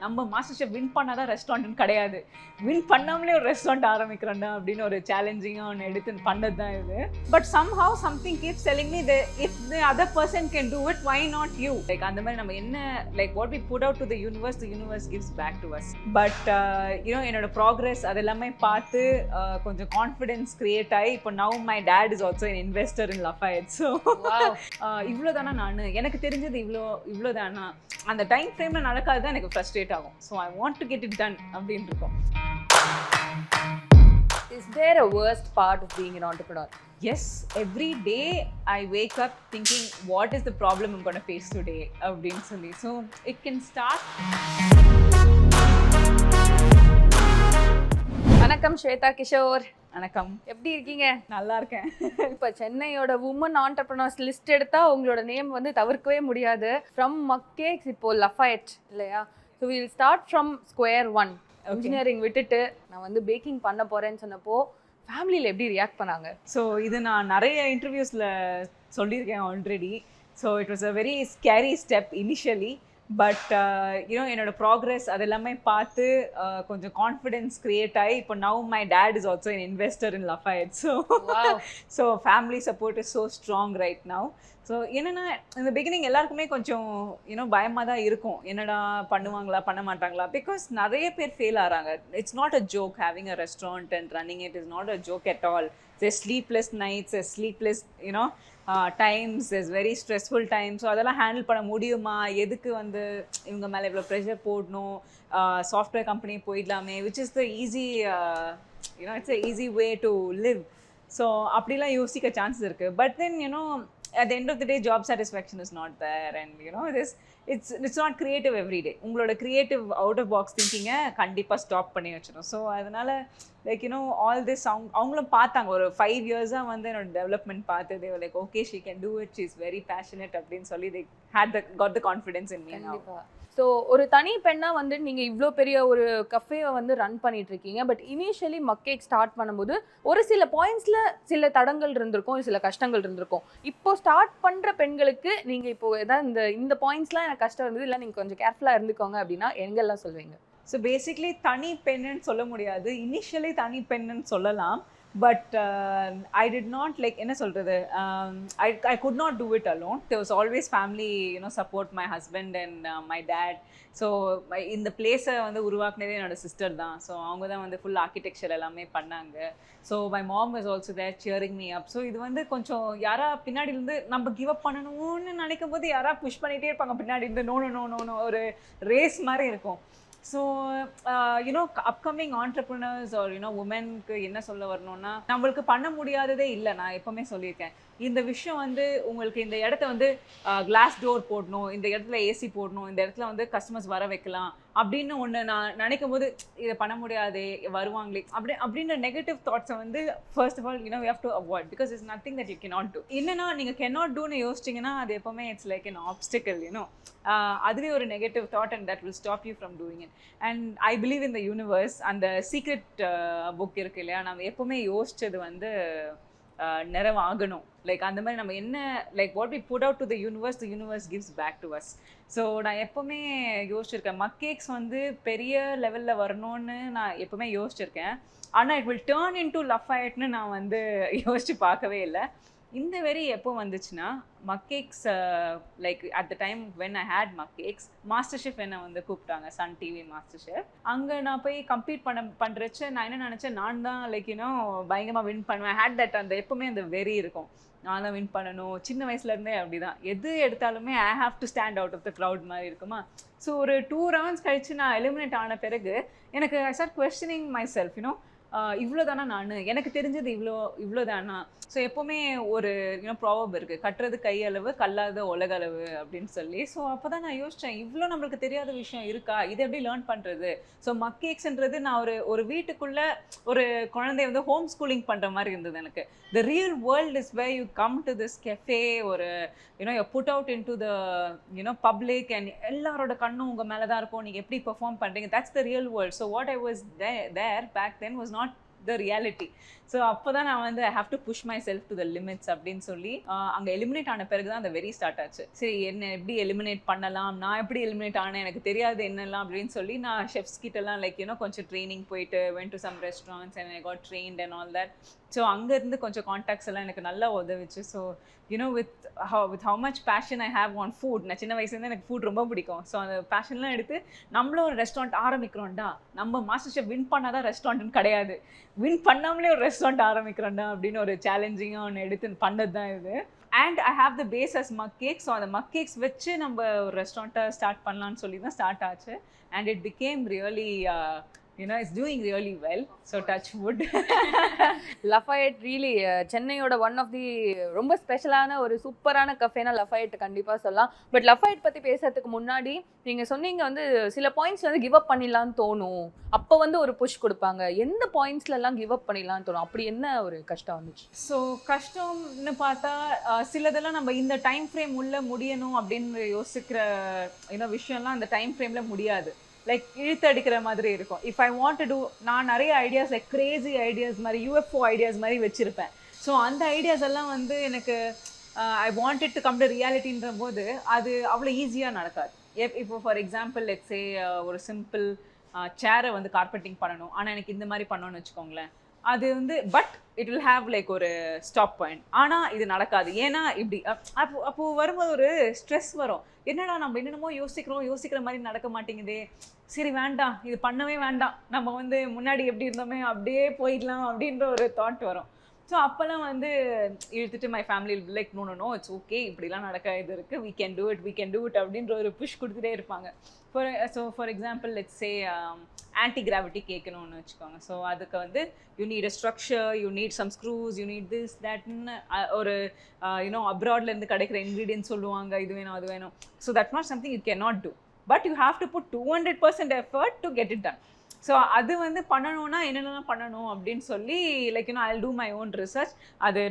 நம்ம master chef win பண்ணாதான் ரெஸ்டாரண்ட்னு கிடையாது, வின் பண்ணாமலே ஒரு ரெஸ்டாரண்ட் ஆரம்பிக்கிறோம்டா அப்படின்னு ஒரு சேலஞ்சிங்காக ஒன்று எடுத்து பண்ணது தான் இது. But somehow something keeps telling me that if the other person can do it, why not you? Like அந்த மாதிரி நம்ம என்ன like what we put out to the universe gives back to us. But என்னோட progress அதெல்லாமே பார்த்து கொஞ்சம் confidence create ஆகி இப்போ now my dad is also an investor in Lafayette. So இவ்வளோதானா நான் எனக்கு தெரிஞ்சது இவ்வளோதானா அந்த டைம் ஃப்ரேமில் நடக்காது தான் எனக்கு ஃப்ரஸ்ட்ரேட் ஆகும். So I want to get it ton அப்படின்னு இருக்கும். Is there a worst part of being an entrepreneur? Yes, every day I wake up thinking what is the problem I'm going to face today அப்படின்னு சொல்லி. So it can start. வணக்கம் ஸ்வேதா கிஷோர். வணக்கம், எப்படி இருக்கீங்க? நல்லா இருக்கேன். இப்போ சென்னையோட உமன் ஆண்டர்பிரினர்ஸ் லிஸ்ட் எடுத்தா உங்களோட நேம் வந்து தவிர்க்கவே முடியாது. ஃப்ரம் மக்கேக்ஸ் இப்போ லஃபயட் இல்லையா? So will start from square one. Engineering விட்டுட்டு நான் வந்து பேக்கிங் பண்ண போறேன்னு சொன்னப்போ ஃபேமிலியில் எப்படி ரியாக்ட் பண்ணாங்க? ஸோ இது நான் நிறைய இன்டர்வியூஸில் சொல்லியிருக்கேன் already. So it was a very scary step initially. But என்னோட ப்ராக்ரஸ் அதெல்லாமே பார்த்து கொஞ்சம் கான்ஃபிடென்ஸ் கிரியேட் ஆகி இப்போ now my dad is also an investor in Lafayette. So family support is so strong right now. So என்னென்னா இந்த beginning எல்லாருக்குமே கொஞ்சம் பயமாக தான் இருக்கும், என்னடா பண்ணுவாங்களா பண்ண மாட்டாங்களா, பிகாஸ் நிறைய பேர் ஃபெயில் ஆகிறாங்க. It's not a joke having a restaurant and running it is not a joke at all. there's sleepless nights, there's sleepless times, there's very stressful times. So அதெல்லாம் ஹேண்டில் பண்ண முடியுமா, எதுக்கு வந்து இவங்க மேலே இவ்வளோ ப்ரெஷர் போடணும், சாஃப்ட்வேர் கம்பெனி போயிடலாமே, which is the easy it's a easy way to live. So அப்படிலாம் யோசிக்க சான்சஸ் இருக்குது. But then at the end of the day job satisfaction is not there, and it's not creative every day. உங்களோட creative out of box thinking கண்டிப்பாக stop பண்ணி வச்சிடும். So அதனால like all this அவங்களும் பார்த்தாங்க ஒரு 5 years வந்து என்னோட டெவலப்மெண்ட் பார்த்து they were like okay, she can do it, she is very passionate அப்படின்னு சொல்லி they got the confidence in me now. So ஒரு தனி பெண்ணாக வந்து நீங்கள் இவ்வளோ பெரிய ஒரு கஃபேவை வந்து ரன் பண்ணிட்டு இருக்கீங்க. பட் இனிஷியலி மக்கேக் ஸ்டார்ட் பண்ணும்போது ஒரு சில பாயிண்ட்ஸில் சில தடங்கள் இருந்திருக்கும், சில கஷ்டங்கள் இருந்திருக்கும். இப்போ ஸ்டார்ட் பண்ணுற பெண்களுக்கு நீங்கள் இப்போ எதாவது இந்த பாயிண்ட்ஸ்லாம் எனக்கு கஷ்டம் இருந்தது, இல்லை நீங்கள் கொஞ்சம் கேர்ஃபுல்லாக இருந்துக்கோங்க அப்படின்னா எங்கெல்லாம் சொல்வீங்க? ஸோ பேசிக்லி தனி பெண்ணுன்னு சொல்ல முடியாது, இனிஷியலி தனி பெண்ணுன்னு சொல்லலாம். But I did not என்ன சொல்கிறது, I could not do it alone. There was always family support, my husband and my dad. So இந்த பிளேஸை வந்து உருவாக்குனதே என்னோட சிஸ்டர் தான். ஸோ அவங்க தான் வந்து ஃபுல் ஆர்கிடெக்சர் எல்லாமே பண்ணாங்க. So my mom is also there cheering me up. So இது வந்து கொஞ்சம் யாரா பின்னாடி இருந்து நம்ம கிவ் அப் பண்ணணும்னு நினைக்கும் போது யாரா புஷ் பண்ணிகிட்டே இருப்பாங்க பின்னாடி இருந்து. நோ ஒரு ரேஸ் மாதிரி இருக்கும். ஸோ அப்கமிங் ஆண்டர்ப்ரினர்ஸ் ஆர் உமனுக்கு என்ன சொல்ல வரணும்னா, நம்மளுக்கு பண்ண முடியாததே இல்லை. நான் எப்போவுமே சொல்லியிருக்கேன், இந்த விஷயம் வந்து உங்களுக்கு இந்த இடத்த வந்து கிளாஸ் டோர் போடணும், இந்த இடத்துல ஏசி போடணும், இந்த இடத்துல வந்து கஸ்டமர்ஸ் வர வைக்கலாம் அப்படின்னு ஒன்று நான் நினைக்கும் போது இதை பண்ண முடியாது, வருவாங்களே அப்படின்ற நெகட்டிவ் தாட்ஸை வந்து first of all we have to avoid, because it's nothing that you cannot do. என்னன்னா நீங்கள் கேனாட் டூன்னு யோசிச்சிங்கன்னா அது எப்போவுமே இட்ஸ் லைக் an obstacle. அதுவே ஒரு negative thought and that will stop you from doing it. And I believe in the universe. அந்த secret book இருக்கு இல்லையா, நம்ம எப்போவுமே யோசிச்சது வந்து நிறைவாகணும். லைக் அந்த மாதிரி நம்ம என்ன like what we put out to the universe gives back to us. So நான் எப்போவுமே யோசிச்சிருக்கேன், மக்கேக்ஸ் வந்து பெரிய லெவலில் வரணும்னு நான் எப்போவுமே யோசிச்சிருக்கேன். ஆனால் it will turn into லஃபயட்னு நான் வந்து யோசிச்சு பார்க்கவே இல்லை. இந்த வெரி எப்போ வந்துச்சுன்னா, mug cakes like at the time when I had mug cakes, MasterChef என்னை வந்து கூப்பிட்டாங்க, சன் டிவி மாஸ்டர் ஷெஃப். அங்கே நான் போய் கம்ப்ளீட் பண்ணுறச்சு நான் என்ன நினச்சேன், நான் தான் லைக் பயங்கரமாக வின் பண்ணுவேன். ஹேட் தட் அந்த எப்போவுமே அந்த வெறி இருக்கும், நான் தான் வின் பண்ணணும். சின்ன வயசுலேருந்தே அப்படி தான், எது எடுத்தாலுமே I have to stand out of the crowd மாதிரி இருக்குமா. ஸோ ஒரு 2 rounds கழிச்சு நான் எலிமினேட் ஆன பிறகு எனக்கு ஐ ஸ்டார்ட் குவெஸ்டனிங் மை செல்ஃப், இவ்வளோதானா நான் எனக்கு தெரிஞ்சது இவ்வளோதானா. ஸோ எப்போவுமே ஒரு ப்ராவர்ப் இருக்குது, கட்டுறது கையளவு கல்லாத உலகளவு அப்படின்னு சொல்லி. ஸோ அப்போ தான் நான் யோசித்தேன், இவ்வளோ நம்மளுக்கு தெரியாத விஷயம் இருக்கா, இதை எப்படி லேர்ன் பண்ணுறது. ஸோ மக்கேக்ஸ்ன்றது நான் ஒரு வீட்டுக்குள்ளே ஒரு குழந்தைய வந்து ஹோம் ஸ்கூலிங் பண்ணுற மாதிரி இருந்தது எனக்கு. The real world is where you come to this cafe, ஒரு you put out into the public and எல்லாரோட கண்ணும் உங்கள் மேலே தான் இருக்கும், நீங்கள் எப்படி பெர்ஃபார்ம் பண்ணுறீங்க, that's the real world. So what I was there back then was not the reality. So அப்போ தான் நான் வந்து I have to push myself to the limits அப்படின்னு சொல்லி அங்கே எலிமினேட் ஆன பிறகு தான் அந்த வெரி ஸ்டார்ட் ஆச்சு. சரி என்ன எப்படி எலிமினேட் பண்ணலாம், நான் எப்படி எலிமினேட் ஆனேன், எனக்கு தெரியாது என்னெல்லாம் அப்படின்னு சொல்லி நான் ஷெஃப்ஸ் கிட்டலாம் லைக் கொஞ்சம் ட்ரைனிங் போயிட்டு went to some restaurants and I got trained and all that. So அங்கேருந்து கொஞ்சம் காண்டாக்ட்ஸ் எல்லாம் எனக்கு நல்லா உதவிச்சு. So with how much passion I have on food, நான் சின்ன வயசுலேருந்து எனக்கு ஃபுட் ரொம்ப பிடிக்கும். ஸோ அந்த பேஷன்லாம் எடுத்து நம்மளும் ஒரு ரெஸ்டாரண்ட் ஆரம்பிக்கிறோம்டா, நம்ம மாஸ்டர் ஷெஃப் வின் பண்ணாதான் ரெஸ்டாரண்ட்னு கிடையாது, வின் பண்ணாமலே ஒரு ரெஸ்டாரண்ட் ஆரம்பிக்கிறோம்டா அப்படின்னு ஒரு சேலஞ்சிங்காக ஒன்று எடுத்து பண்ணது தான் இது. And I have the base as mug cake. So அந்த மக் கேக்ஸ் வச்சு நம்ம ஒரு ரெஸ்டாரண்ட்டை ஸ்டார்ட் பண்ணலான்னு சொல்லி தான் ஸ்டார்ட் ஆச்சு. And it became really it's doing really well. So touch wood. Lafayette really சென்னையோட ஒன் ஆஃப் தி ரொம்ப ஸ்பெஷலான ஒரு சூப்பரான கஃபேனா லஃபயட் கண்டிப்பாக சொல்லலாம். பட் லஃபயட் பற்றி பேசுறதுக்கு முன்னாடி நீங்கள் சொன்னீங்க வந்து சில பாயிண்ட்ஸ் வந்து கிவ் அப் பண்ணிடலான்னு தோணும், அப்போ வந்து ஒரு புஷ் கொடுப்பாங்க. எந்த பாயிண்ட்ஸ்லாம் கிவ் அப் பண்ணிடலான்னு தோணும், அப்படி என்ன ஒரு கஷ்டம் வந்துச்சு? ஸோ கஷ்டம்னு பார்த்தா சிலதெல்லாம் நம்ம இந்த டைம் ஃப்ரேம் உள்ள முடியணும் அப்படின்னு யோசிக்கிற விஷயம்லாம் அந்த டைம் ஃப்ரேமில் முடியாது. லைக் இழுத்து அடிக்கிற மாதிரி இருக்கும். If I want to do, நான் நிறைய ஐடியாஸ் லைக் கிரேசி ஐடியாஸ் மாதிரி UFO ஐடியாஸ் மாதிரி வச்சுருப்பேன். ஸோ அந்த ஐடியாஸ் எல்லாம் வந்து எனக்கு I wanted to come to ரியாலிட்டின்ற போது அது அவ்வளோ ஈஸியாக நடக்காது. இப்போ ஃபார் எக்ஸாம்பிள் லெட்ஸ் சே ஒரு சிம்பிள் சேரை வந்து கார்பெட்டிங் பண்ணணும், ஆனால் எனக்கு இந்த மாதிரி பண்ணணும்னு வச்சுக்கோங்களேன், அது வந்து but it will have like ஒரு ஸ்டாப் பாயிண்ட். ஆனால் இது நடக்காது, ஏன்னா இப்படி அப்போது வரும்போது ஒரு ஸ்ட்ரெஸ் வரும். என்னடா நம்ம என்னென்னமோ யோசிக்கிற மாதிரி நடக்க மாட்டேங்குதே, சரி வேண்டாம், இது பண்ணவே வேண்டாம், நம்ம வந்து முன்னாடி எப்படி இருந்தோமே அப்படியே போயிடலாம் அப்படின்ற ஒரு தாட் வரும். ஸோ அப்போல்லாம் வந்து இழுத்துட்டு my family like no it's okay, இப்படிலாம் நடக்க இது இருக்குது, we can do it அப்படின்ற ஒரு புஷ் கொடுத்துட்டே இருப்பாங்க. For example let's say anti gravity கேட்கணும்னு வச்சுக்கோங்க. ஸோ அதுக்கு வந்து you need a structure, you need some screws, you need this தட்னு ஒரு அப்ராட்லேருந்து கிடைக்கிற இன்க்ரீடியன்ட் சொல்லுவாங்க, இது வேணும் அது வேணும். So that's not something you can not do, but you have to put 200% effort to get it done. So அது வந்து பண்ணணும்னா என்னென்னலாம் பண்ணணும் அப்படின்னு சொல்லி like I'll do my own research. அது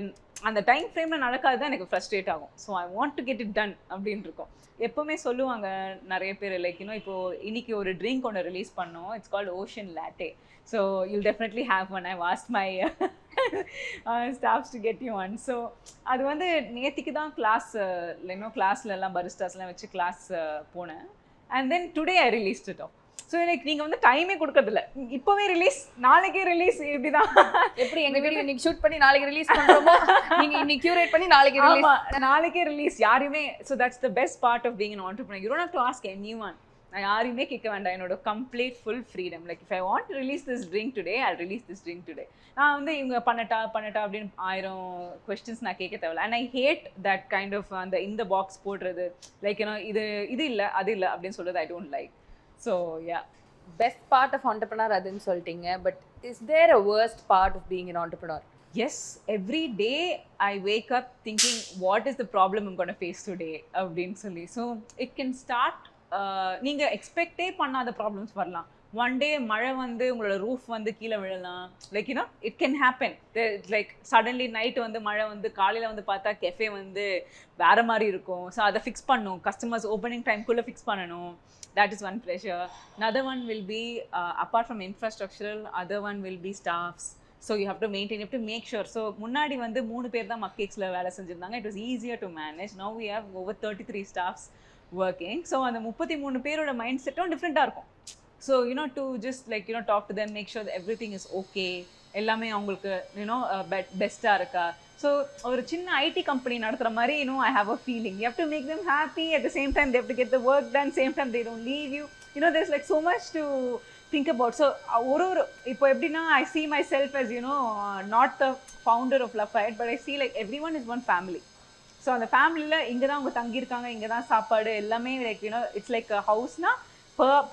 அந்த டைம் ஃப்ரேமில் நடக்காது தான் எனக்கு ஃப்ரஸ்ட்ரேட் ஆகும். So I want to get it ton அப்படின்னு இருக்கும். எப்போவுமே சொல்லுவாங்க நிறைய பேர் லைக் இப்போது இன்னைக்கு ஒரு ட்ரிங்க் ஒன்று ரிலீஸ் பண்ணோம், it's called ocean latte. So you'll definitely have one. I asked my staffs to get you one. So அது வந்து நேற்றுக்கு தான் கிளாஸ்லலாம் பரிஸ்டாஸ்லாம் வச்சு கிளாஸ் போனேன். And then today I released it off. So எனக்கு நீங்கள் வந்து டைமே கொடுக்கறதில்ல, இப்போவே ரிலீஸ் நாளைக்கே ரிலீஸ், இப்படி தான். எப்படி எங்கள் வீடியோ இன்னைக்கு ஷூட் பண்ணி நாளைக்கு ரிலீஸ் பண்ணுறோமோ, நீங்கள் இன்னைக்கு கியூரேட் பண்ணி நாளைக்கு ரிலீஸ், நாளைக்கே ரிலீஸ் யாருமே. So that's the best part of being an entrepreneur. You don't have to ask anyone. நான் யாரையுமே கேட்க வேண்டாம், என்னோட complete full freedom. Like if I want to release this drink today, I release this drink today. நான் வந்து இவங்க பண்ணட்டா அப்படின்னு 1000 questions நான் கேட்க தேவையில்ல. And I hate that kind of அந்த இந்த பாக்ஸ் போடுறது, லைக் இது இல்லை அது இல்லை அப்படின்னு சொல்கிறது I don't like. So yeah, best part of entrepreneur அதுன்னு சொல்லிட்டீங்க. But is there a worst part of being an entrepreneur? Yes, every day I wake up thinking what is the problem I'm going to face today அப்படின்னு சொல்லி. So it can start, நீங்கள் எக்ஸ்பெக்டே பண்ணாத problems வரலாம். One day மழை வந்து உங்களோட roof வந்து கீழே விழலாம். Like it can happen. Like suddenly night வந்து மழை வந்து காலையில் வந்து பார்த்தா கெஃபே வந்து வேறு மாதிரி இருக்கும். ஸோ அதை ஃபிக்ஸ் பண்ணணும், கஸ்டமர்ஸ் ஓப்பனிங் டைம்குள்ளே ஃபிக்ஸ் பண்ணணும். That is one pressure. Another one will be apart from infrastructural, other one will be staffs. So you have to maintain, you have to make sure. So முன்னாடி வந்து 3 பேர் தான் மக்கேக்ஸில் வேலை செஞ்சுருந்தாங்க. It was easier to manage. Now we have over 33 staffs working. So அந்த 33 பேரோட mind செட்டும் டிஃப்ரெண்ட்டாக இருக்கும். So to just like talk to them, make sure that everything is okay, எல்லாமே அவங்களுக்கு பெஸ்ட்டாக இருக்கா. ஸோ ஒரு சின்ன ஐடி கம்பெனி நடத்துகிற மாதிரி I have a feeling. You have to make them happy, at the same time they have to get the work done, same time they don't leave you. There's like so much to think about. So இப்போ எப்படின்னா I see myself as not the founder of Lafayette, but I see like everyone is one family. So அந்த ஃபேமிலியில் இங்கே தான் அவங்க தங்கியிருக்காங்க, இங்கே தான் சாப்பாடு எல்லாமே like it's like a house-na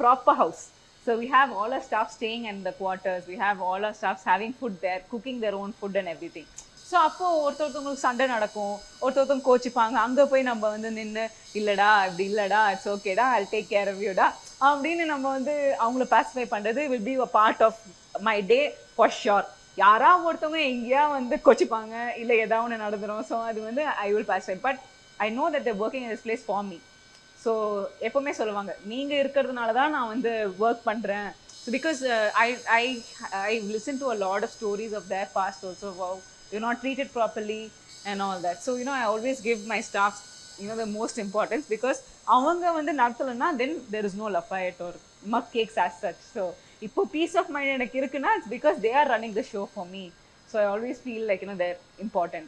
proper house. So we have all our staff staying in the quarters, we have all our staffs having food there, cooking their own food and everything. So அப்போது ஒருத்தவங்களுக்கு சண்டை நடக்கும், ஒருத்தவங்க கோச்சிப்பாங்க. அங்கே போய் நம்ம வந்து நின்று இல்லைடா இப்படி இல்லைடா இட்ஸ் ஓகேடா ஐ டேக் கேர் ஆஃப் யூடா அப்படின்னு நம்ம வந்து அவங்கள பாசிஃபை பண்ணுறது will be a part of my day for sure. யாராவது ஒருத்தவங்க எங்கேயா வந்து கோச்சிப்பாங்க, இல்லை ஏதாவது ஒன்று நடந்துடும். ஸோ அது வந்து I will pacify. But I know that they're working in this place for me. So எப்போவுமே சொல்லுவாங்க, நீங்கள் இருக்கிறதுனால தான் நான் வந்து ஒர்க் பண்ணுறேன், So because I listened to a lot of stories of their past also. Wow, you're not treated properly and all that. So I always give my staff the most importance, because அவங்க வந்து நடத்தலன்னா then there is no Lafayette or mug cakes as such. So இப்போ peace of mind எனக்கு இருக்குன்னா it's because they are running the show for me. So I always feel like they're important.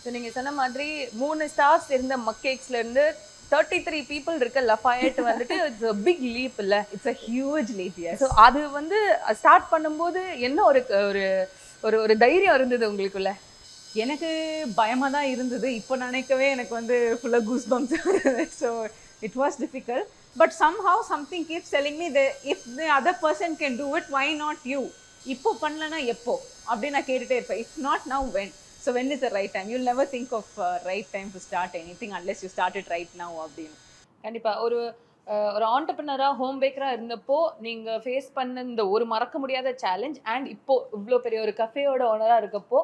So நீங்கள் சொன்ன மாதிரி 3 stars இருந்த மக்கேக்ஸ்ல இருந்து 33 people இருக்க லஃபாயட் வந்துட்டு இட்ஸ் a big leap இல்ல? It's a huge leap, yes. So அது வந்து ஸ்டார்ட் பண்ணும்போது என்ன ஒரு ஒரு ஒரு ஒரு தைரியம் இருந்தது உங்களுக்குள்ள? எனக்கு பயமா தான் இருந்தது. இப்போ நினைக்கவே எனக்கு வந்து ஃபுல்லா கூஸ் பம்ப்ஸ் வருது. So it was difficult, but somehow something keeps telling me that if the other person can do it, why not you? இப்போ பண்ணலனா எப்போ அப்படி நான் கேட்டுட்டே இருப்பேன். If not now, when? So when is the right time? You'll never think of right time to start anything unless you start it right now அப்படின்னு. கண்டிப்பா ஒரு ஒரு ஆண்டர்பிரினரா ஹோம் பேக்கரா இருந்தப்போ நீங்க ஃபேஸ் பண்ண இந்த ஒரு மறக்க முடியாத சேலஞ்ச் அண்ட் இப்போ இவ்வளோ பெரிய ஒரு கஃபேயோட ஓனரா இருக்கப்போ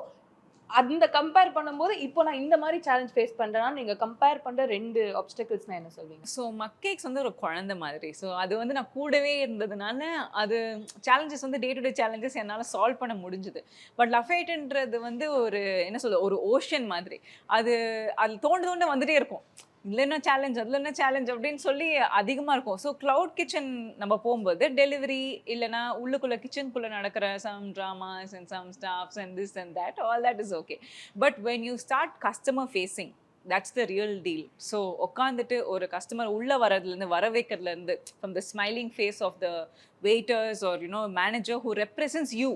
அந்த கம்பேர் பண்ணும்போது இப்போ நான் இந்த மாதிரி சேலஞ்ச் ஃபேஸ் பண்றேன்னா நீங்க கம்பேர் பண்ற 2 ஆப்ஸ்டக்கிள்ஸ்னா என்ன சொல்வீங்க? ஸோ மக்கேக்ஸ் வந்து ஒரு குழந்தை மாதிரி. ஸோ அது வந்து நான் கூடவே இருந்ததுனால அது சேலஞ்சஸ் வந்து டே டு டே சேலஞ்சஸ் என்னால் சால்வ் பண்ண முடிஞ்சுது. பட் லஃபைட்ன்றது வந்து ஒரு என்ன சொல்ல ஒரு ஓஷன் மாதிரி. அது தோண்டு தோண்ட வந்துட்டே இருக்கும். இதில் என்ன சேலஞ்ச் அதில் என்ன சேலஞ்ச் அப்படின்னு சொல்லி அதிகமாக இருக்கும். ஸோ க்ளவுட் கிச்சன் நம்ம போகும்போது டெலிவரி இல்லைனா உள்ளுக்குள்ளே கிச்சனுக்குள்ளே நடக்கிற some dramas and some staffs and this and that, all that is okay. But when you start customer facing, that's the real deal. So உட்காந்துட்டு ஒரு கஸ்டமர் உள்ளே வரதுலேருந்து வர வைக்கிறதுலேருந்து from the smiling face of the waiters or manager who represents you.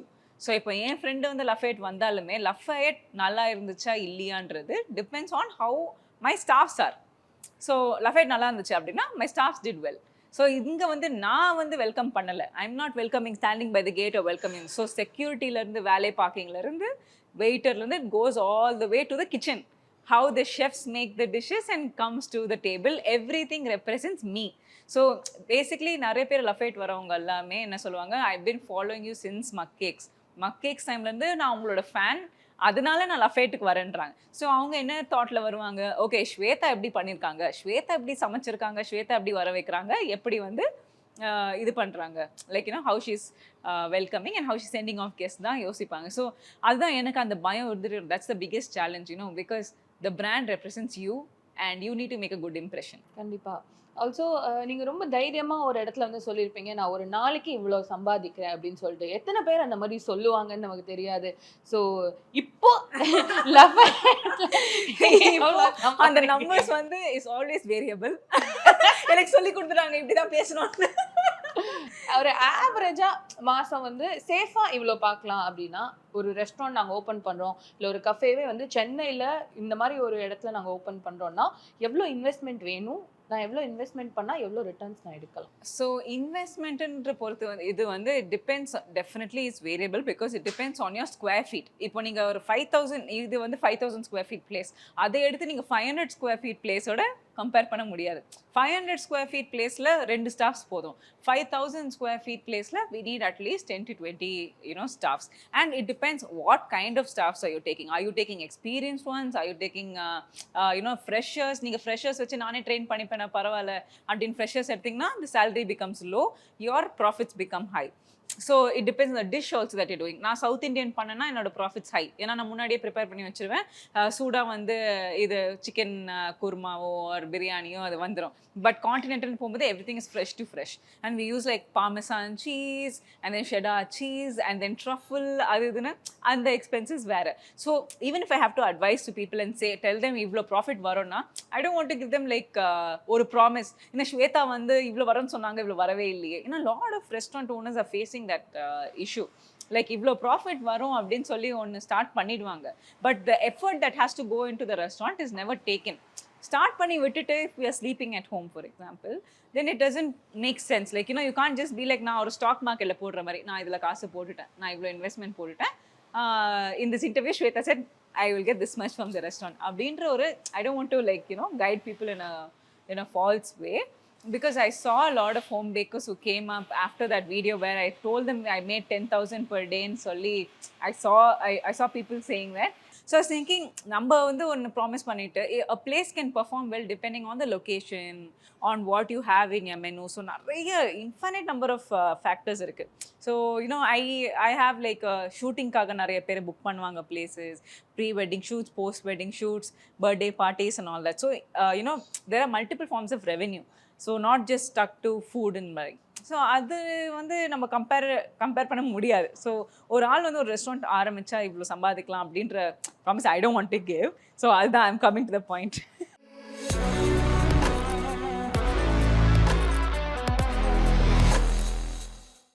So இப்போ என் friend வந்து லஃபைட் வந்தாலுமே லஃபைட் நல்லா இருந்துச்சா இல்லையான்றது depends on how my staffs are. So Lafayette நல்லா இருந்துச்சு அப்படின்னா my staffs did well. So இங்கே வந்து நான் வந்து வெல்கம் பண்ணலை. I am not welcoming standing by the gate or welcoming. So செக்யூரிட்டிலேருந்து வேலை பார்க்கிங்லேருந்து வெயிட்டர்லேருந்து it goes all the way to the kitchen. How the chefs make the dishes and comes to the table, everything represents me. So basically நிறைய பேர் லஃபைட் வரவங்க எல்லாமே என்ன சொல்லுவாங்க, I've been following you since மக்கேக்ஸ் டைம்லேருந்து நான் உங்களோட ஃபேன், அதனால நான் லஃபைட்டுக்கு வரேன்றாங்க. ஸோ அவங்க என்ன தாட்டில் வருவாங்க, ஓகே ஸ்வேதா எப்படி பண்ணியிருக்காங்க, ஸ்வேதா எப்படி சமைச்சிருக்காங்க, ஸ்வேதா எப்படி வர வைக்கிறாங்க, எப்படி வந்து இது பண்ணுறாங்க, like how she's welcoming and how she's sending off guest தான் யோசிப்பாங்க. ஸோ அதுதான் எனக்கு அந்த பயம் இருந்துட்டு, that's the biggest challenge because the brand represents you and you need to make a good impression. கண்டிப்பா. ஆல்சோ நீங்க ரொம்ப தைரியமா ஒரு இடத்துல வந்து சொல்லியிருப்பீங்க, நான் ஒரு நாளைக்கு இவ்வளோ சம்பாதிக்கிறேன் அப்படின்னு சொல்லிட்டு. எத்தனை பேர் அந்த மாதிரி சொல்லுவாங்கன்னு நமக்கு தெரியாது. ஸோ இப்போ அந்த நம்பர்ஸ் வந்து இஸ் ஆல்வேஸ் வேரியபிள். எனக்கு சொல்லி கொடுத்துட்டாங்க இப்படிதான் பேசணும்னு. ஒரு ஆவரேஜா மாசம் வந்து சேஃபா இவ்வளோ பார்க்கலாம் அப்படின்னா, ஒரு ரெஸ்டாரண்ட் நாங்கள் ஓப்பன் பண்ணுறோம் இல்லை ஒரு கஃபேவே வந்து சென்னையில் இந்த மாதிரி ஒரு இடத்துல நாங்கள் ஓப்பன் பண்ணுறோன்னா எவ்வளோ இன்வெஸ்ட்மெண்ட் வேணும், நான் எவ்வளோ இன்வெஸ்ட்மெண்ட் பண்ணால் எவ்வளோ ரிட்டர்ன்ஸ் நான் எடுக்கலாம்? ஸோ இன்வெஸ்ட்மெண்ட்டுன்ற பொறுத்து வந்து இது வந்து depends, definitely is variable because it depends on your square feet. இப்போ நீங்கள் ஒரு 5000, இது வந்து 5000 ஸ்கொயர் ஃபீட் பிளேஸ், அதை எடுத்து நீங்கள் 500 ஸ்கொயர் ஃபீட் பிளேஸோட கம்பேர் பண்ண முடியாது. 500 ஸ்கொயர் ஃபீட் பிளேஸில் 2 ஸ்டாஃப்ஸ் போதும். 5000 ஸ்கொயர் ஃபீட் பிளேஸில் we need at least 10 to 20 staffs, and it depends what kind of staffs are you taking. Are you taking experienced ones? Are you taking freshers? நீங்கள் freshers வச்சு நானே train பண்ணிப்பேன் பரவாயில்ல அப்படின்னு freshers எடுத்தீங்கன்னா the salary becomes low, your profits become high. So it depends the dish also that you're doing. நான் south Indian பண்ணேன்னா என்னோட ப்ராஃபிட்ஸ் ஹை, ஏன்னா நான் முன்னாடியே ப்ரிப்பேர் பண்ணி வச்சுருவேன். சூடாக வந்து இது சிக்கன் குருமாவோ ஒரு பிரியாணியோ அது வந்துடும். பட் கான்டினென்டல் போகும்போது everything is fresh to fresh and we use like parmesan cheese and then cheddar cheese and then truffle, அது இதுன்னு அந்த எக்ஸ்பென்சஸ் வேறு. So even if I have to advise to people and say tell them இவ்வளோ profit வரும்னா, I don't want to give them like ஒரு promise. இந்த ஸ்வேதா வந்து இவ்வளோ வரும்னு சொன்னாங்க, இவ்வளோ வரவே இல்லையே. ஏன்னா lot of restaurant owners are facing that issue. Like இவ்வளோ ப்ராஃபிட் வரும் அப்படின்னு சொல்லி ஒன்று ஸ்டார்ட் பண்ணிடுவாங்க. But the effort that has to go into the restaurant is never taken. Start பண்ணி விட்டுட்டு if we are sleeping at home for example, then it doesn't make sense. Like you can't just be like, நான் ஒரு stock மார்க்கெட்டில் போடுற மாதிரி நான் இதில் காசு போட்டுட்டேன், நான் இவ்வளோ இன்வெஸ்ட்மெண்ட் போட்டுட்டேன், in this interview Swetha said I will get this much from the restaurant அப்படின்ற ஒரு I don't want to like guide people in a false way. Because I saw a lot of home bakers who came up after that video where I told them I made 10,000 per day and solely I saw people saying that. So I was thinking நம்ம வந்து ஒன்று promise பண்ணிட்டு a place can perform well depending on the location, on what you have in your menu. So நிறைய infinite number of factors இருக்கு. So you know I have like ஷூட்டிங்காக நிறைய பேர் புக் பண்ணுவாங்க places, pre wedding shoots, post wedding shoots, birthday parties and all that. So you know there are multiple forms of revenue. So not just stuck to food and மாதிரி. So அது வந்து நம்ம compare பண்ண முடியாது. ஸோ ஒரு ஆள் வந்து ஒரு ரெஸ்டாரண்ட் ஆரம்பித்தா இவ்வளோ சம்பாதிக்கலாம் அப்படின்ற promise I don't want to give. So அதுதான் I am coming to the point.